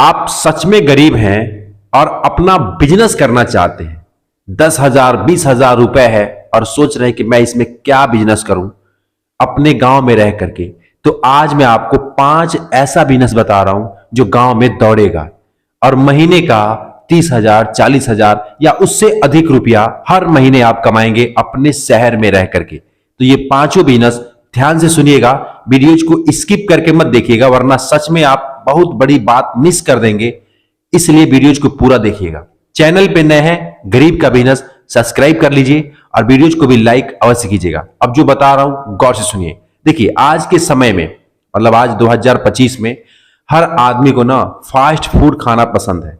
आप सच में गरीब हैं और अपना बिजनेस करना चाहते हैं, 10,000 20,000 रुपए है और सोच रहे हैं कि मैं इसमें क्या बिजनेस करूं अपने गांव में रह करके, तो आज मैं आपको 5 ऐसा बिजनेस बता रहा हूं जो गांव में दौड़ेगा और महीने का 30,000 40,000 या उससे अधिक रुपया हर महीने आप कमाएंगे अपने शहर में रह करके। तो ये पांचों बिजनेस ध्यान से सुनिएगा, वीडियोज को स्किप करके मत देखिएगा वरना सच में आप बहुत बड़ी बात मिस कर देंगे, इसलिए वीडियोज को पूरा देखिएगा। चैनल पे नए हैं गरीब का बिजनेस सब्सक्राइब कर लीजिए और वीडियोज को भी लाइक अवश्य कीजिएगा। अब जो बता रहा हूं गौर से सुनिए। देखिए आज के समय में मतलब आज 2025 में हर आदमी को ना फास्ट फूड खाना पसंद है।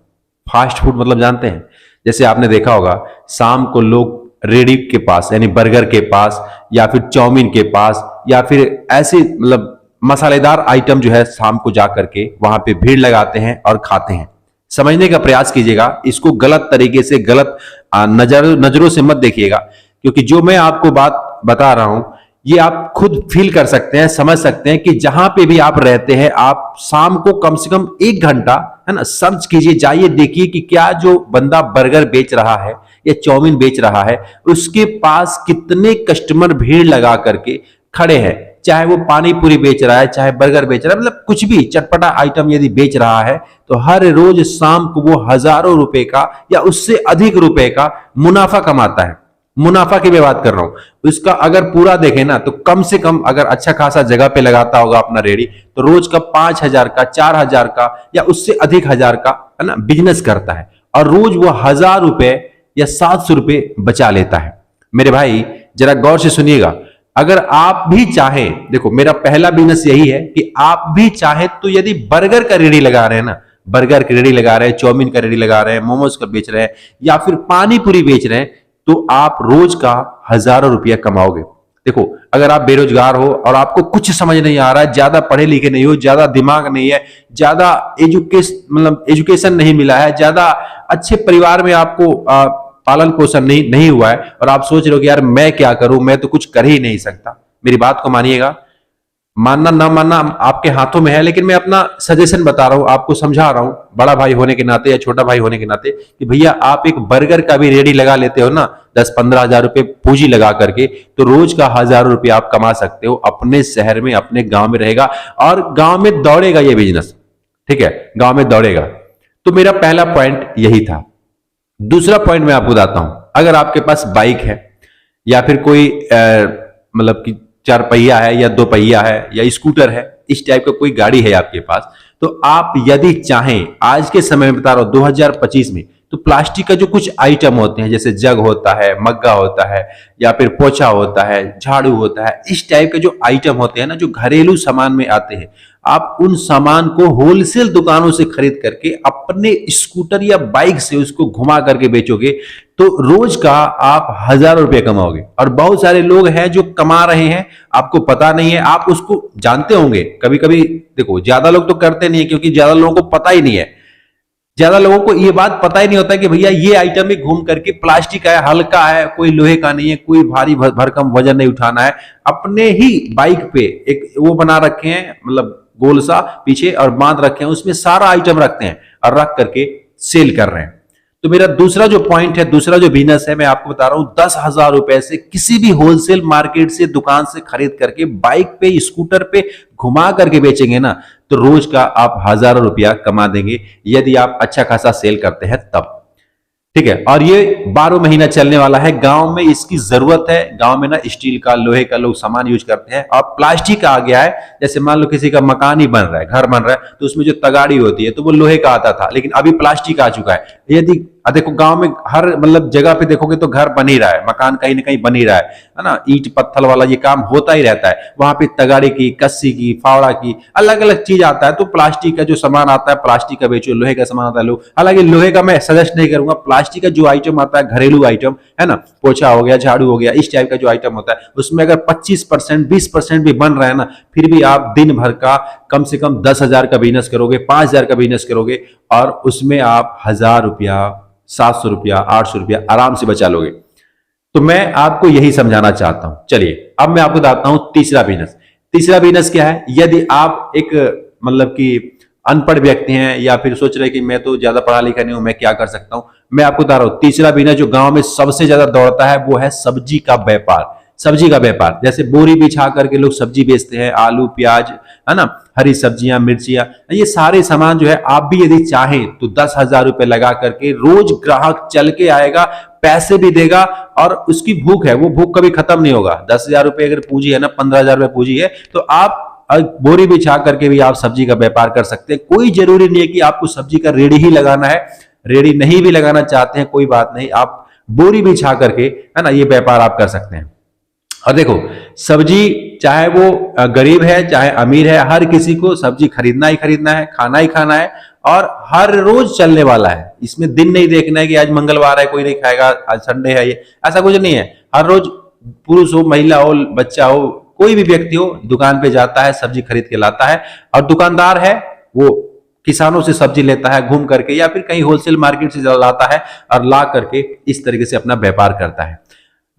फास्ट फूड मतलब जानते हैं, जैसे आपने देखा होगा शाम को लोग रेडी के पास यानी बर्गर के पास या फिर चाउमीन के पास या फिर ऐसे मतलब मसालेदार आइटम जो है शाम को जा करके वहां पे भीड़ लगाते हैं और खाते हैं। समझने का प्रयास कीजिएगा, इसको गलत तरीके से गलत नजरों से मत देखिएगा, क्योंकि जो मैं आपको बात बता रहा हूं ये आप खुद फील कर सकते हैं, समझ सकते हैं कि जहां पे भी आप रहते हैं आप शाम को कम से कम 1 घंटा है ना सर्च कीजिए, जाइए देखिए कि क्या जो बंदा बर्गर बेच रहा है या चाउमीन बेच रहा है उसके पास कितने कस्टमर भीड़ लगा करके खड़े हैं। चाहे वो पानी पूरी बेच रहा है, चाहे बर्गर बेच रहा है, मतलब कुछ भी चटपटा आइटम यदि बेच रहा है तो हर रोज शाम को वो हजारों रुपए का या उससे अधिक रुपए का मुनाफा कमाता है। मुनाफा की मैं बात कर रहा हूं, उसका अगर पूरा देखें ना तो कम से कम अगर अच्छा खासा जगह पे लगाता होगा अपना रेडी तो रोज का 5,000 का 4,000 का या उससे अधिक हजार का है ना बिजनेस करता है और रोज वो 1,000 रुपए या 700 रुपए बचा लेता है। मेरे भाई जरा गौर से सुनिएगा, अगर आप भी चाहें, देखो मेरा पहला बिजनेस यही है कि आप भी चाहें तो यदि बर्गर का रेडी लगा रहे हैं ना, बर्गर की रेडी लगा रहे हैं, चाउमीन का रेडी लगा रहे हैं, मोमोज का बेच रहे हैं या फिर पानी पूरी बेच रहे हैं तो आप रोज का हजारों रुपया कमाओगे। देखो अगर आप बेरोजगार हो और आपको कुछ समझ नहीं आ रहा है, ज्यादा पढ़े लिखे नहीं हो, ज्यादा दिमाग नहीं है, ज्यादा एजुकेशन नहीं मिला है, ज्यादा अच्छे परिवार में आपको पालन पोषण नहीं हुआ है और आप सोच रहे हो कि यार मैं क्या करूं, मैं तो कुछ कर ही नहीं सकता, मेरी बात को मानिएगा। मानना ना मानना आपके हाथों में है, लेकिन मैं अपना सजेशन बता रहा हूं, आपको समझा रहा हूं बड़ा भाई होने के नाते या छोटा भाई होने के नाते कि भैया आप एक बर्गर का भी रेडी लगा लेते हो ना 10-15 हजार रुपए पूंजी लगा करके तो रोज का हजारों रुपया आप कमा सकते हो अपने शहर में, अपने गांव में रहेगा और गांव में दौड़ेगा ये बिजनेस। ठीक है, गांव में दौड़ेगा। तो मेरा पहला पॉइंट यही था। दूसरा पॉइंट मैं आपको बताता हूं, अगर आपके पास बाइक है या फिर कोई मतलब कि 4 पहिया है या 2 पहिया है या स्कूटर है, इस टाइप का कोई गाड़ी है आपके पास, तो आप यदि चाहें आज के समय में बता रहा हूं 2025 में, तो प्लास्टिक का जो कुछ आइटम होते हैं जैसे जग होता है, मग्गा होता है या फिर पोछा होता है, झाड़ू होता है, इस टाइप के जो आइटम होते हैं ना जो घरेलू सामान में आते हैं, आप उन सामान को होलसेल दुकानों से खरीद करके अपने स्कूटर या बाइक से उसको घुमा करके बेचोगे तो रोज का आप हजारों रुपए कमाओगे। और बहुत सारे लोग हैं जो कमा रहे हैं, आपको पता नहीं है, आप उसको जानते होंगे। कभी कभी देखो ज्यादा लोग तो करते नहीं है क्योंकि ज्यादा लोगों को पता ही नहीं है, ज्यादा लोगों को यह बात पता ही नहीं होता कि भैया ये आइटम भी घूम करके प्लास्टिक है, हल्का है, कोई लोहे का नहीं है, कोई भारी भरकम वजन नहीं उठाना है। अपने ही बाइक पे एक वो बना रखे हैं मतलब गोल सा पीछे और बांध रखे हैं, उसमें सारा आइटम रखते हैं और रख करके सेल कर रहे हैं। तो मेरा दूसरा जो पॉइंट है, दूसरा जो बिजनेस है, मैं आपको बता रहा हूं 10,000 रुपए से किसी भी होलसेल मार्केट से दुकान से खरीद करके बाइक पे स्कूटर पे घुमा करके बेचेंगे ना तो रोज का आप हजारों रुपया कमा देंगे यदि आप अच्छा खासा सेल करते हैं तब। ठीक है, और ये 12 महीना चलने वाला है। गांव में इसकी जरूरत है, गांव में ना स्टील का लोहे का लोग सामान यूज करते हैं और प्लास्टिक आ गया है। जैसे मान लो किसी का मकान ही बन रहा है, घर बन रहा है, तो उसमें जो तगाड़ी होती है तो वो लोहे का आता था, लेकिन अभी प्लास्टिक आ चुका है। यदि देखो गांव में हर मतलब जगह पे देखोगे तो घर बन ही रहा है, मकान कहीं ना कहीं बन ही रहा है ना, ईंट पत्थर वाला ये काम होता ही रहता है। वहां पे तगाड़ी की, कस्सी की, फावड़ा की अलग अलग चीज आता है। तो प्लास्टिक का जो सामान आता है प्लास्टिक का बेचो, लोहे का सामान आता है लोग, हालांकि लोहे का मैं सजेस्ट नहीं करूंगा, प्लास्टिक का जो आइटम आता है घरेलू आइटम है ना, पोछा हो गया, झाड़ू हो गया, इस टाइप का जो आइटम होता है उसमें अगर 25% 20% भी बन रहा है ना, फिर भी आप दिन भर का कम से कम 10,000 का बिजनेस करोगे, 5,000 का बिजनेस करोगे और उसमें आप 1,000 रुपया, 700 रुपया, 800 रुपया आराम से बचा लोगे। तो मैं आपको यही समझाना चाहता हूं। चलिए अब मैं आपको बताता हूं तीसरा बिजनेस। तीसरा बिजनेस क्या है, यदि आप एक मतलब कि अनपढ़ व्यक्ति हैं या फिर सोच रहे कि मैं तो ज्यादा पढ़ा लिखा नहीं हूं, मैं क्या कर सकता हूं, मैं आपको बता रहा हूं तीसरा बिजनेस जो गांव में सबसे ज्यादा दौड़ता है वो है सब्जी का व्यापार। सब्जी का व्यापार जैसे बोरी बिछा करके लोग सब्जी बेचते हैं, आलू प्याज, है ना, हरी सब्जियां मिर्चियां, ये सारे सामान जो है आप भी यदि चाहें तो 10,000 रुपए लगा करके रोज ग्राहक चल के आएगा, पैसे भी देगा और उसकी भूख है वो भूख कभी खत्म नहीं होगा। 10,000 रुपए अगर पूंजी है ना, 15,000 रुपए पूंजी है तो आप बोरी बिछा करके भी आप सब्जी का व्यापार कर सकते हैं। कोई जरूरी नहीं है कि आपको सब्जी का रेडी ही लगाना है, रेडी नहीं भी लगाना चाहते हैं कोई बात नहीं, आप बोरी बिछा करके, है ना, ये व्यापार आप कर सकते हैं। और देखो सब्जी चाहे वो गरीब है चाहे अमीर है, हर किसी को सब्जी खरीदना ही खरीदना है, खाना ही खाना है और हर रोज चलने वाला है। इसमें दिन नहीं देखना है कि आज मंगलवार है कोई नहीं खाएगा, आज संडे है, ये ऐसा कुछ नहीं है। हर रोज पुरुष हो महिला हो बच्चा हो कोई भी व्यक्ति हो दुकान पे जाता है, सब्जी खरीद के लाता है और दुकानदार है वो किसानों से सब्जी लेता है घूम करके या फिर कहीं होलसेल मार्केट से लाता है और ला करके इस तरीके से अपना व्यापार करता है।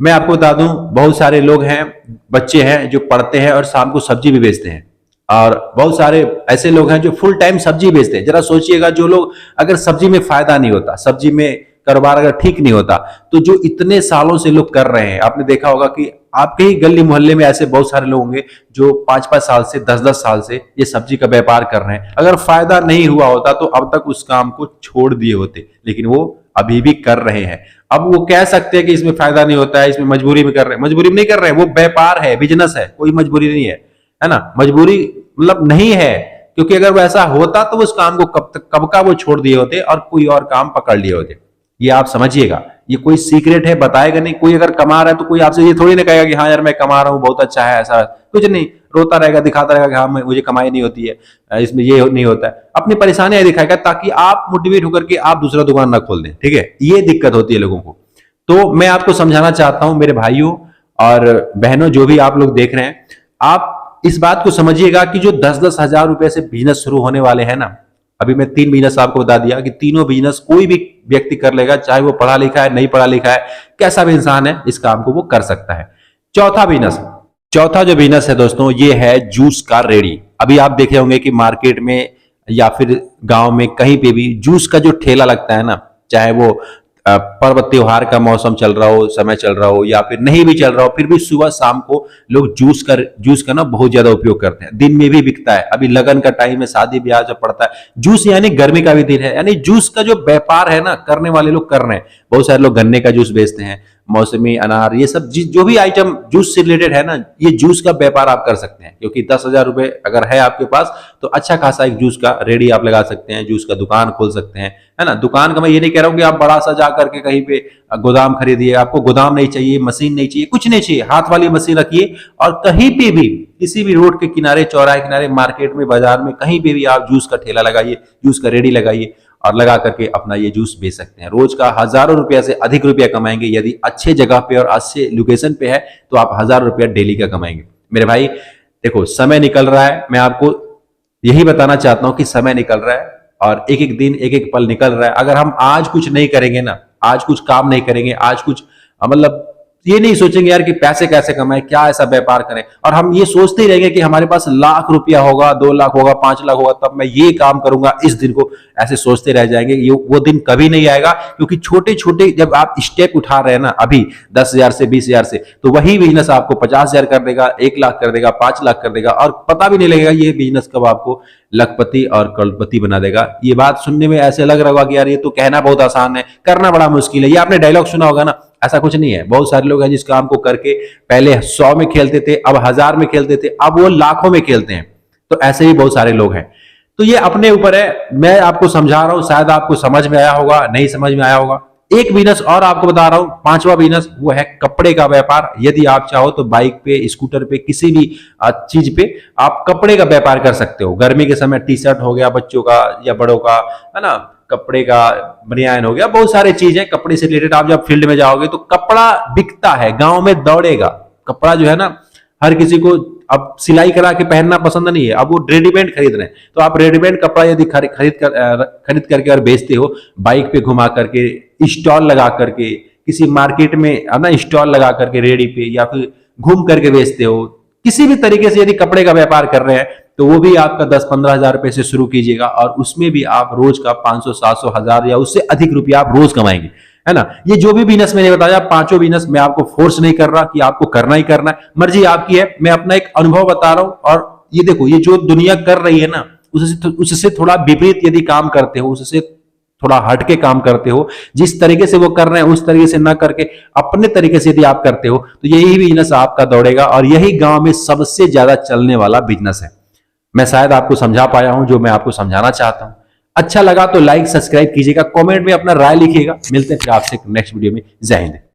मैं आपको बता दूं बहुत सारे लोग हैं, बच्चे हैं जो पढ़ते हैं और शाम को सब्जी भी बेचते हैं और बहुत सारे ऐसे लोग हैं जो फुल टाइम सब्जी बेचते हैं। जरा सोचिएगा जो लोग अगर सब्जी में फायदा नहीं होता, सब्जी में कारोबार अगर ठीक नहीं होता तो जो इतने सालों से लोग कर रहे हैं, आपने देखा होगा कि आपके ही गली मोहल्ले में ऐसे बहुत सारे लोग होंगे जो 5-5 साल से 10-10 साल से ये सब्जी का व्यापार कर रहे हैं। अगर फायदा नहीं हुआ होता तो अब तक उस काम को छोड़ दिए होते, लेकिन वो अभी भी कर रहे हैं। अब वो कह सकते हैं कि इसमें फायदा नहीं होता है, इसमें मजबूरी में कर रहे हैं, मजबूरी में नहीं कर रहे हैं, वो व्यापार है, बिजनेस है, कोई मजबूरी नहीं है ना, मजबूरी मतलब नहीं है। क्योंकि अगर वैसा होता तो उस काम को कब का वो छोड़ दिए होते और कोई और काम पकड़ लिए होते। ये आप समझिएगा, ये कोई सीक्रेट है बताएगा नहीं कोई। अगर कमा रहा है तो कोई आपसे ये थोड़ी ना कहेगा कि हाँ यार मैं कमा रहा हूँ बहुत अच्छा है, ऐसा कुछ नहीं। रोता रहेगा, दिखाता रहेगा कि हाँ मुझे कमाई नहीं होती है, इसमें ये नहीं होता है, अपनी परेशानियां दिखाएगा ताकि आप मोटिवेट होकर के आप दूसरा दुकान ना खोल दें। ठीक है, ये दिक्कत होती है लोगों को। तो मैं आपको समझाना चाहता हूं मेरे भाइयों और बहनों, जो भी आप लोग देख रहे हैं, आप इस बात को समझिएगा कि जो 10-10 हजार रुपए से बिजनेस शुरू होने वाले हैं ना, अभी मैं 3 बिजनेस आपको बता दिया कि तीनों बिजनेस कोई भी व्यक्ति कर लेगा, चाहे वो पढ़ा लिखा है नहीं पढ़ा लिखा है, कैसा भी इंसान है, इस काम को वो कर सकता है। चौथा जो बिजनेस है दोस्तों, ये है जूस का रेडी। अभी आप देखे होंगे कि मार्केट में या फिर गांव में कहीं पे भी जूस का जो ठेला लगता है ना, चाहे वो पर्व त्योहार का मौसम चल रहा हो, समय चल रहा हो या फिर नहीं भी चल रहा हो, फिर भी सुबह शाम को लोग जूस का ना बहुत ज्यादा उपयोग करते हैं। दिन में भी बिकता है, अभी लगन का टाइम है, शादी ब्याह जब पड़ता है, जूस यानी गर्मी का भी दिन है, यानी जूस का जो व्यापार है ना करने वाले लोग कर रहे हैं। बहुत सारे लोग गन्ने का जूस बेचते हैं, मौसमी अनार, ये सब जो भी आइटम जूस से रिलेटेड है ना, ये जूस का व्यापार आप कर सकते हैं। क्योंकि 10,000 रुपए अगर है आपके पास तो अच्छा खासा एक जूस का रेडी आप लगा सकते हैं, जूस का दुकान खोल सकते हैं, है ना। दुकान का मैं ये नहीं कह रहा हूं कि आप बड़ा सा जा करके कहीं पे गोदाम खरीदिए, आपको गोदाम नहीं चाहिए, मशीन नहीं चाहिए, कुछ नहीं चाहिए, हाथ वाली मशीन रखिए और कहीं पे भी किसी भी रोड के किनारे, चौराहे किनारे, मार्केट में, बाजार में, कहीं पे भी आप जूस का ठेला लगाइए, जूस का रेडी लगाइए और लगा करके अपना ये जूस बेच सकते हैं। रोज का हजारों रुपया से अधिक रुपया कमाएंगे। यदि अच्छे जगह पे और अच्छे लोकेशन पे है तो आप 1,000 रुपया डेली का कमाएंगे। मेरे भाई देखो समय निकल रहा है, मैं आपको यही बताना चाहता हूं कि समय निकल रहा है और एक एक दिन, एक एक पल निकल रहा है। अगर हम आज कुछ नहीं करेंगे ना, आज कुछ काम नहीं करेंगे, आज कुछ मतलब ये नहीं सोचेंगे यार कि पैसे कैसे कमाएं, क्या ऐसा व्यापार करें, और हम ये सोचते ही रहेंगे कि हमारे पास लाख रुपया होगा, 2 लाख होगा, 5 लाख होगा, तब मैं ये काम करूंगा इस दिन को, ऐसे सोचते रह जाएंगे। ये वो दिन कभी नहीं आएगा। क्योंकि छोटे छोटे जब आप स्टेप उठा रहे हैं ना अभी 10,000 से 20,000 से, तो वही बिजनेस आपको 50,000 कर देगा, 1 लाख कर देगा, 5 लाख कर देगा और पता भी नहीं लगेगा ये बिजनेस कब आपको लखपति और करोड़पति बना देगा। ये बात सुनने में ऐसे लग रहा होगा कि यार ये तो कहना बहुत आसान है, करना बड़ा मुश्किल है। ये आपने डायलॉग सुना होगा ना, ऐसा कुछ नहीं है। बहुत सारे लोग हैं जिस काम को करके पहले 100 में खेलते थे, अब 1,000 में खेलते थे, अब वो लाखों में खेलते हैं। तो ऐसे ही बहुत सारे लोग हैं। तो ये अपने ऊपर है, मैं आपको समझा रहा हूं, शायद आपको समझ में आया होगा, नहीं समझ में आया होगा। एक बिजनेस और आपको बता रहा हूं, 5वां बिजनेस, वो है कपड़े का व्यापार। यदि आप चाहो तो बाइक पे, स्कूटर पे, किसी भी चीज पे आप कपड़े का व्यापार कर सकते हो। गर्मी के समय टी शर्ट हो गया बच्चों का या बड़ों का, है ना, कपड़े का बनियान हो गया, बहुत सारे चीज है कपड़े से रिलेटेड। आप जब फील्ड में जाओगे तो कपड़ा बिकता है, गांव में दौड़ेगा कपड़ा, जो है ना, हर किसी को अब सिलाई करा के पहनना पसंद नहीं है, अब वो रेडीमेड खरीद रहे हैं। तो आप रेडीमेड कपड़ा यदि खरीद करके और बेचते हो, बाइक पे घुमा करके, स्टॉल लगा करके, किसी मार्केट में ना स्टॉल लगा करके रेडी पे, या फिर घूम करके बेचते हो, किसी भी तरीके से यदि कपड़े का व्यापार कर रहे हैं तो वो भी आपका 10-15 हजार रुपए से शुरू कीजिएगा और उसमें भी आप रोज का 500-700 हजार या उससे अधिक रुपया आप रोज कमाएंगे, है ना। ये जो भी बिजनेस मैंने बताया, पांचों बिजनेस मैं आपको फोर्स नहीं कर रहा कि आपको करना ही करना है, मर्जी आपकी है। मैं अपना एक अनुभव बता रहा हूं और ये देखो, ये जो दुनिया कर रही है ना, उससे थोड़ा विपरीत यदि काम करते हो, उससे थोड़ा हट के काम करते हो, जिस तरीके से वो कर रहे हैं उस तरीके से ना करके अपने तरीके से यदि आप करते हो तो यही बिजनेस आपका दौड़ेगा और यही गांव में सबसे ज्यादा चलने वाला बिजनेस है। मैं शायद आपको समझा पाया हूं जो मैं आपको समझाना चाहता हूं। अच्छा लगा तो लाइक सब्सक्राइब कीजिएगा, कमेंट में अपना राय लिखिएगा। मिलते हैं फिर आपसे नेक्स्ट वीडियो में। जय हिंद।